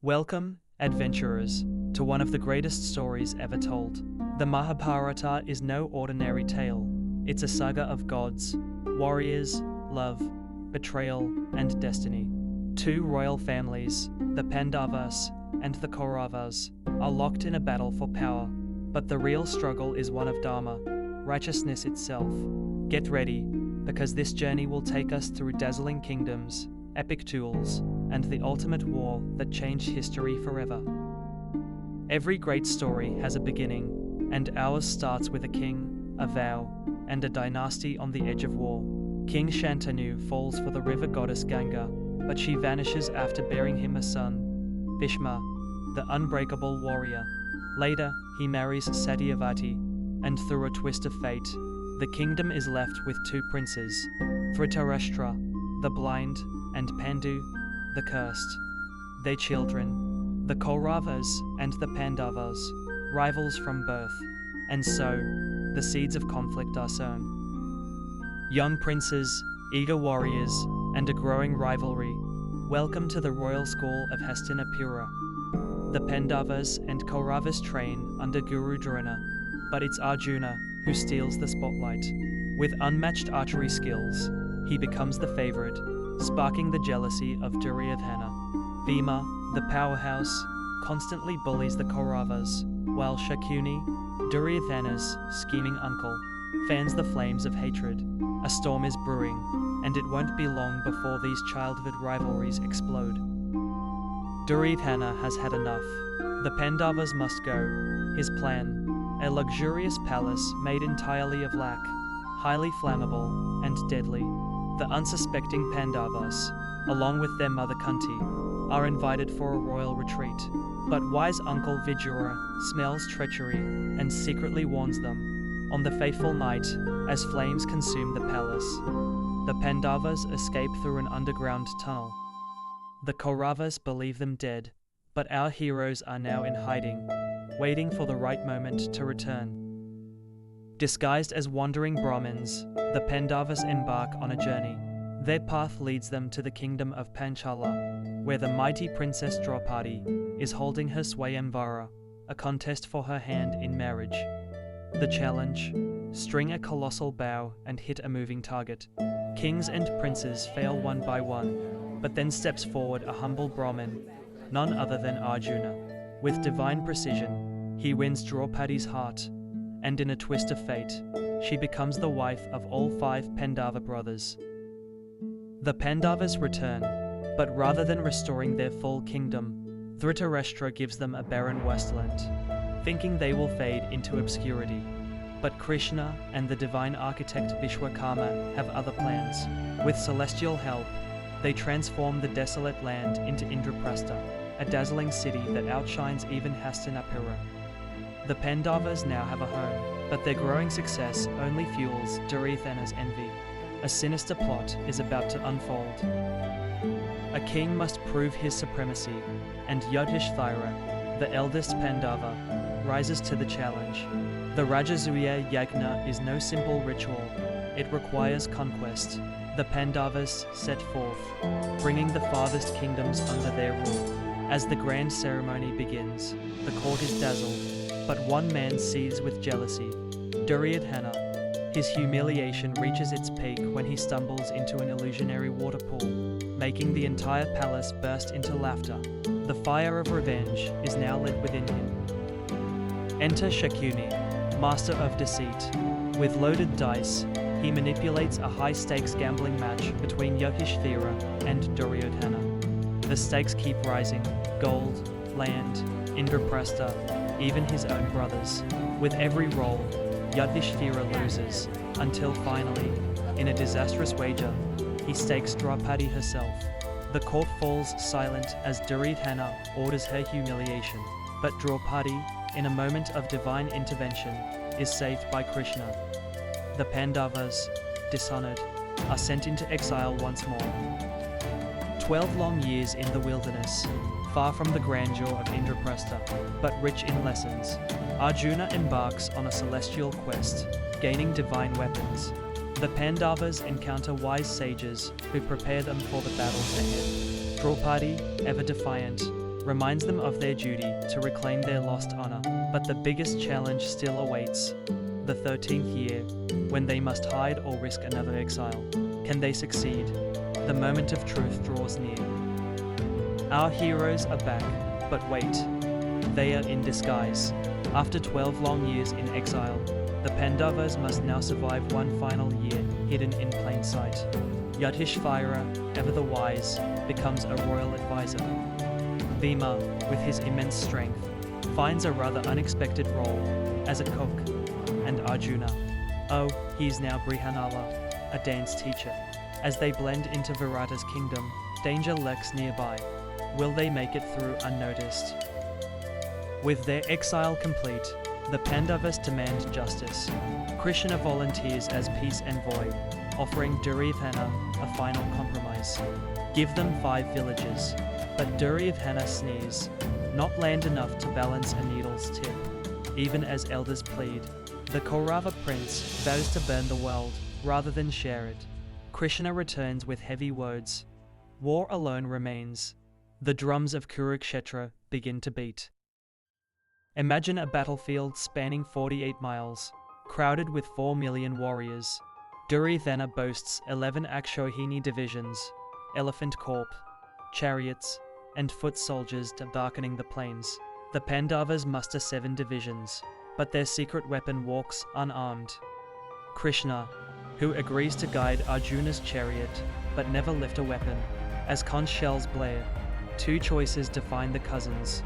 Welcome, adventurers, to one of the greatest stories ever told. The Mahabharata is no ordinary tale. It's a saga of gods, warriors, love, betrayal, and destiny. Two royal families, the Pandavas and the Kauravas, are locked in a battle for power, but the real struggle is one of dharma, righteousness itself. Get ready, because this journey will take us through dazzling kingdoms, epic duels, and the ultimate war that changed history forever. Every great story has a beginning, and ours starts with a king, a vow, and a dynasty on the edge of war. King Shantanu falls for the river goddess Ganga, but she vanishes after bearing him a son, Bhishma, the unbreakable warrior. Later, he marries Satyavati, and through a twist of fate, the kingdom is left with two princes, Dhritarashtra, the blind, and Pandu, the cursed. Their children, the Kauravas and the Pandavas, rivals from birth, and so, the seeds of conflict are sown. Young princes, eager warriors, and a growing rivalry, welcome to the royal school of Hastinapura. The Pandavas and Kauravas train under Guru Drona, but it's Arjuna who steals the spotlight. With unmatched archery skills, he becomes the favorite, sparking the jealousy of Duryodhana. Bhima, the powerhouse, constantly bullies the Kauravas, while Shakuni, Duryodhana's scheming uncle, fans the flames of hatred. A storm is brewing, and it won't be long before these childhood rivalries explode. Duryodhana has had enough. The Pandavas must go. His plan, a luxurious palace made entirely of lac, highly flammable and deadly. The unsuspecting Pandavas, along with their mother Kunti, are invited for a royal retreat, but wise uncle Vidura smells treachery and secretly warns them. On the fateful night, as flames consume the palace, the Pandavas escape through an underground tunnel. The Kauravas believe them dead, but our heroes are now in hiding, waiting for the right moment to return. Disguised as wandering Brahmins, the Pandavas embark on a journey. Their path leads them to the kingdom of Panchala, where the mighty princess Draupadi is holding her Swayamvara, a contest for her hand in marriage. The challenge: string a colossal bow and hit a moving target. Kings and princes fail one by one, but then steps forward a humble Brahmin, none other than Arjuna. With divine precision, he wins Draupadi's heart, and in a twist of fate, she becomes the wife of all 5 Pandava brothers. The Pandavas return, but rather than restoring their full kingdom, Dhritarashtra gives them a barren wasteland, thinking they will fade into obscurity. But Krishna and the divine architect Vishwakarma have other plans. With celestial help, they transform the desolate land into Indraprastha, a dazzling city that outshines even Hastinapura. The Pandavas now have a home, but their growing success only fuels Duryodhana's envy. A sinister plot is about to unfold. A king must prove his supremacy, and Yudhishthira, the eldest Pandava, rises to the challenge. The Rajasuya Yagna is no simple ritual, it requires conquest. The Pandavas set forth, bringing the farthest kingdoms under their rule. As the grand ceremony begins, the court is dazzled, but one man seethes with jealousy, Duryodhana. His humiliation reaches its peak when he stumbles into an illusionary water pool, making the entire palace burst into laughter. The fire of revenge is now lit within him. Enter Shakuni, master of deceit. With loaded dice, he manipulates a high-stakes gambling match between Yudhishthira and Duryodhana. The stakes keep rising: gold, land, Indraprastha, even his own brothers. With every roll, Yudhishthira loses, until finally, in a disastrous wager, he stakes Draupadi herself. The court falls silent as Duryodhana orders her humiliation, but Draupadi, in a moment of divine intervention, is saved by Krishna. The Pandavas, dishonored, are sent into exile once more. 12 long years in the wilderness, far from the grandeur of Indraprastha, but rich in lessons, Arjuna embarks on a celestial quest, gaining divine weapons. The Pandavas encounter wise sages who prepare them for the battles ahead. Draupadi, ever defiant, reminds them of their duty to reclaim their lost honor. But the biggest challenge still awaits. The 13th year, when they must hide or risk another exile. Can they succeed? The moment of truth draws near. Our heroes are back, but wait. They are in disguise. After 12 long years in exile, the Pandavas must now survive one final year hidden in plain sight. Yudhishthira, ever the wise, becomes a royal advisor. Bhima, with his immense strength, finds a rather unexpected role as a cook. And Arjuna, oh, he is now Brihanala, a dance teacher. As they blend into Virata's kingdom, danger lurks nearby. Will they make it through unnoticed? With their exile complete, the Pandavas demand justice. Krishna volunteers as peace envoy, offering Duryodhana a final compromise. Give them 5 villages, but Duryodhana sneers, not land enough to balance a needle's tip. Even as elders plead, the Kaurava prince vows to burn the world rather than share it. Krishna returns with heavy words. War alone remains. The drums of Kurukshetra begin to beat. Imagine a battlefield spanning 48 miles, crowded with 4 million warriors. Duryodhana boasts 11 Akshohini divisions, elephant corps, chariots, and foot soldiers darkening the plains. The Pandavas muster 7 divisions, but their secret weapon walks unarmed. Krishna, who agrees to guide Arjuna's chariot, but never lift a weapon. As conch shells blare, 2 choices define the cousins.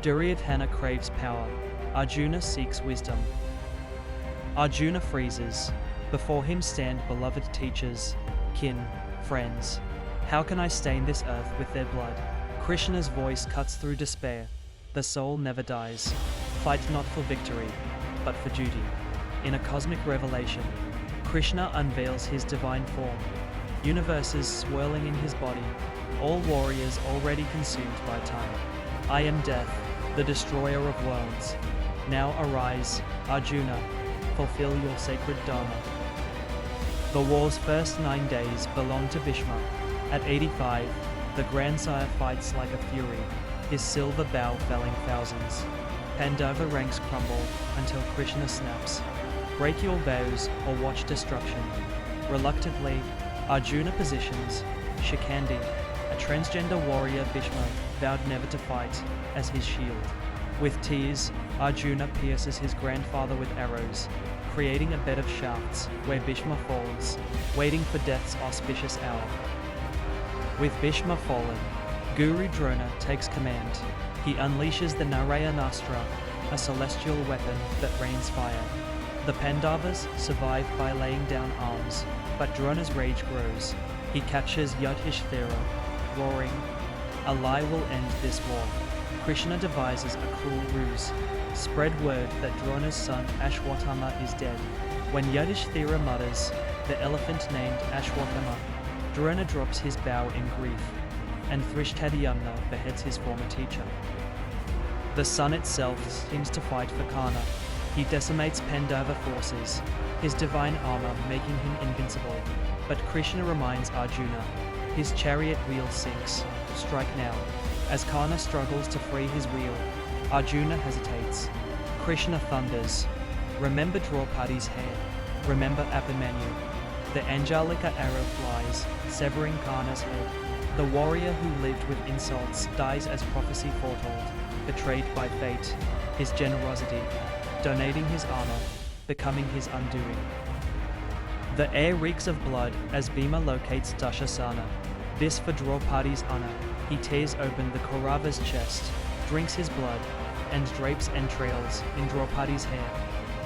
Duryodhana craves power, Arjuna seeks wisdom. Arjuna freezes. Before him stand beloved teachers, kin, friends. How can I stain this earth with their blood? Krishna's voice cuts through despair. The soul never dies. Fight not for victory, but for duty. In a cosmic revelation, Krishna unveils his divine form. Universes swirling in his body, all warriors already consumed by time. I am death, the destroyer of worlds. Now arise, Arjuna, fulfill your sacred dharma. The war's first 9 days belong to Bhishma. At 85, the grandsire fights like a fury, his silver bow felling thousands. Pandava ranks crumble until Krishna snaps. Break your vows or watch destruction. Reluctantly, Arjuna positions Shikandi, a transgender warrior Bhishma vowed never to fight, as his shield. With tears, Arjuna pierces his grandfather with arrows, creating a bed of shafts where Bhishma falls, waiting for death's auspicious hour. With Bhishma fallen, Guru Drona takes command. He unleashes the Narayanastra, a celestial weapon that rains fire. The Pandavas survive by laying down arms, but Drona's rage grows. He captures Yudhishthira, roaring, "A lie will end this war." Krishna devises a cruel ruse. Spread word that Drona's son Ashwatthama is dead. When Yudhishthira mutters, the elephant named Ashwatthama, Drona drops his bow in grief, and Thrishtadyumna beheads his former teacher. The sun itself seems to fight for Karna. He decimates Pandava forces, his divine armor making him invincible. But Krishna reminds Arjuna, his chariot wheel sinks, strike now. As Karna struggles to free his wheel, Arjuna hesitates. Krishna thunders, remember Draupadi's hair, remember Abhimanyu. The Anjalika arrow flies, severing Karna's head. The warrior who lived with insults dies as prophecy foretold, betrayed by fate, his generosity, donating his armor, becoming his undoing. The air reeks of blood as Bhima locates Dashasana. This for Draupadi's honor. He tears open the Kaurava's chest, drinks his blood, and drapes entrails in Draupadi's hair.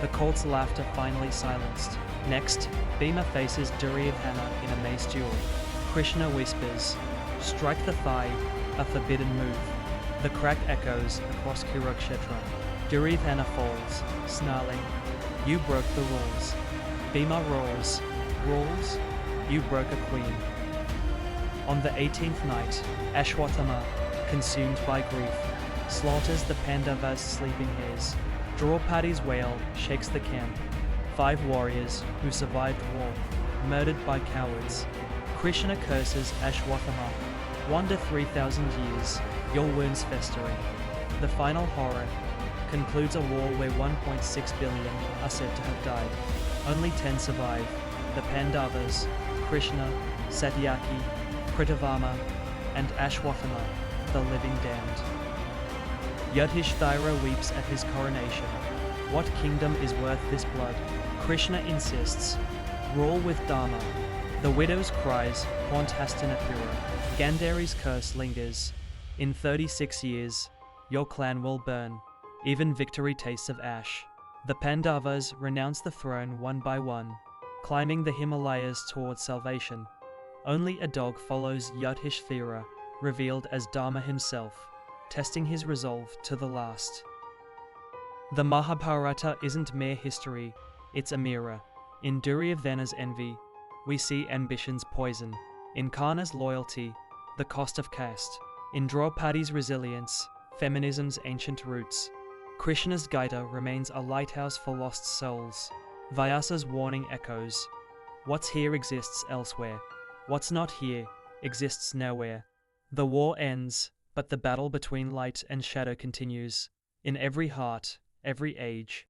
The court's laughter finally silenced. Next, Bhima faces Duryodhana in a mace duel. Krishna whispers, "Strike the thigh, a forbidden move." The crack echoes across Kurukshetra. Duryodhana falls, snarling, "You broke the rules." Bhima roars, "Rules? You broke a queen." On the 18th night, Ashwatthama, consumed by grief, slaughters the Pandavas' sleeping hares. Draupadi's wail shakes the camp. 5 warriors who survived war, murdered by cowards. Krishna curses Ashwatthama. Wander 3,000 years, your wounds festering. The final horror concludes a war where 1.6 billion are said to have died. Only 10 survive: the Pandavas, Krishna, Satyaki, Kritavarma, and Ashwatthama, the living damned. Yudhishthira weeps at his coronation. What kingdom is worth this blood? Krishna insists. Rule with dharma. The widow's cries haunt Hastinapura. Gandhari's curse lingers. In 36 years, your clan will burn. Even victory tastes of ash. The Pandavas renounce the throne one by one, climbing the Himalayas towards salvation. Only a dog follows Yudhishthira, revealed as Dharma himself, testing his resolve to the last. The Mahabharata isn't mere history, it's a mirror. In Duryodhana's envy, we see ambition's poison. In Karna's loyalty, the cost of caste. In Draupadi's resilience, feminism's ancient roots. Krishna's Gita remains a lighthouse for lost souls. Vyasa's warning echoes. What's here exists elsewhere. What's not here exists nowhere. The war ends, but the battle between light and shadow continues. In every heart, every age,